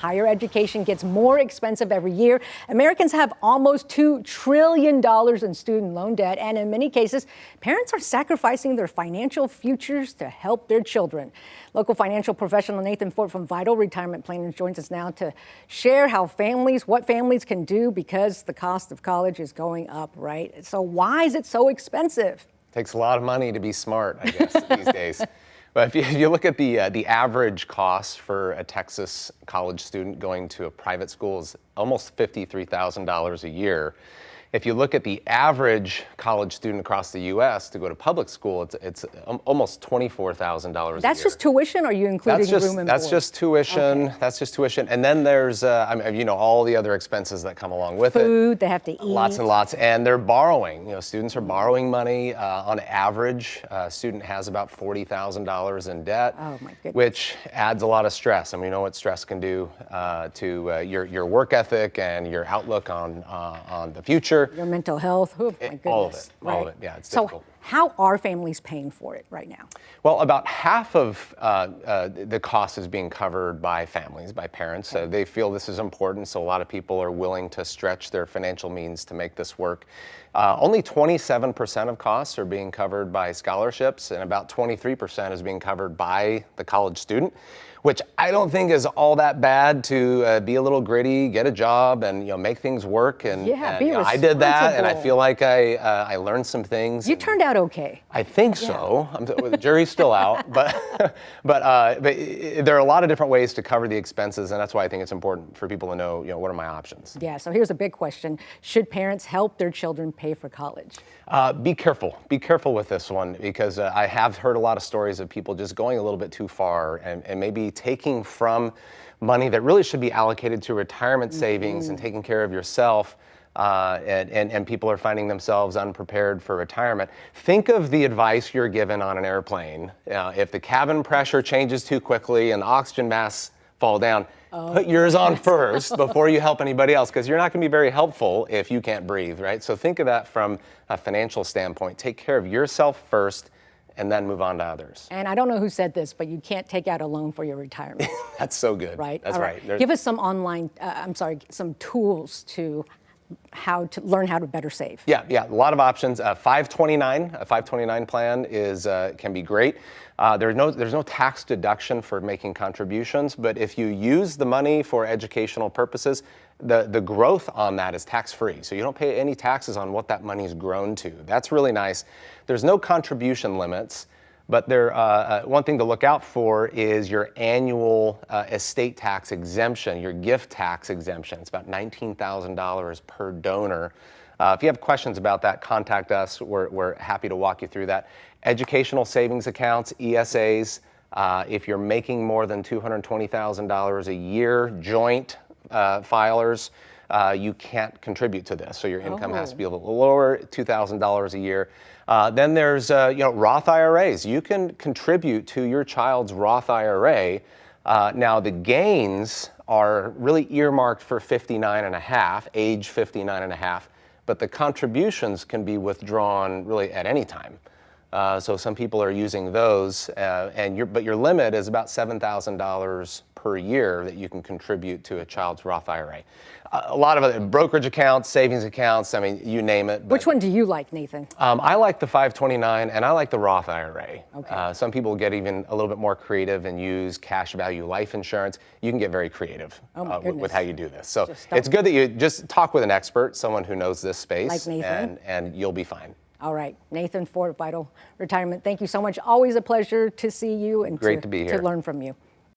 higher education gets more expensive every year. Americans have almost $2 trillion in student loan debt, and in many cases, parents are sacrificing their financial futures to help their children. Local financial professional Nathan Ford from Vital Retirement Planners joins us now to share what families can do because the cost of college is going up, right? So why is it so expensive? Takes a lot of money to be smart, I guess, these days. But if you look at the average cost for a Texas college student going to a private school is almost $53,000 a year. If you look at the average college student across the U.S. to go to public school, it's almost $24,000 a year. That's just tuition, or are you including room and board? That's just tuition. Okay. That's just tuition. And then there's, all the other expenses that come along with it. Food, they have to eat. Lots and lots. And they're borrowing. Students are borrowing money. On average, a student has about $40,000 in debt, oh my goodness, which adds a lot of stress. And we know what stress can do to your work ethic and your outlook on the future. Your mental health, oh my goodness. All of it, right? all of it, yeah, it's so difficult. How are families paying for it right now? Well, about half of the cost is being covered by families, by parents. Okay. They feel this is important, so a lot of people are willing to stretch their financial means to make this work. Only 27% of costs are being covered by scholarships, and about 23% is being covered by the college student, which I don't think is all that bad to be a little gritty, get a job, and make things work. And, yeah, I did that, and I feel like I learned some things. You turned out okay. I think so. The jury's still out, but there are a lot of different ways to cover the expenses, and that's why I think it's important for people to know, what are my options. Yeah. So here's a big question: should parents help their children pay for college? Be careful. Be careful with this one, because I have heard a lot of stories of people just going a little bit too far and maybe taking from money that really should be allocated to retirement savings and taking care of yourself. And people are finding themselves unprepared for retirement. Think of the advice you're given on an airplane. If the cabin pressure changes too quickly and the oxygen masks fall down, put yours on first before you help anybody else, because you're not going to be very helpful if you can't breathe, right? So think of that from a financial standpoint. Take care of yourself first, and then move on to others. And I don't know who said this, but you can't take out a loan for your retirement. That's so good. Right? That's right. Give us some some tools to learn how to better save. Yeah, a lot of options. A 529 plan can be great. There's no tax deduction for making contributions, but if you use the money for educational purposes, the growth on that is tax-free. So you don't pay any taxes on what that money's grown to. That's really nice. There's no contribution limits, but one thing to look out for is your annual estate tax exemption, your gift tax exemption. It's about $19,000 per donor. If you have questions about that, contact us. We're happy to walk you through that. Educational savings accounts, ESAs, if you're making more than $220,000 a year, joint filers, you can't contribute to this. So your income has to be a little lower, $2,000 a year. Then there's Roth IRAs. You can contribute to your child's Roth IRA. Now the gains are really earmarked for 59 and a half, age 59 and a half, but the contributions can be withdrawn really at any time. So some people are using those, but your limit is about $7,000 per year that you can contribute to a child's Roth IRA. A lot of other brokerage accounts, savings accounts, you name it. Which one do you like, Nathan? I like the 529 and I like the Roth IRA. Okay. Some people get even a little bit more creative and use cash value life insurance. You can get very creative with how you do this. So it's good that you just talk with an expert, someone who knows this space, like Nathan. and you'll be fine. All right, Nathan Ford, Vital Retirement. Thank you so much. Always a pleasure to see you and Great to be here. to learn from you.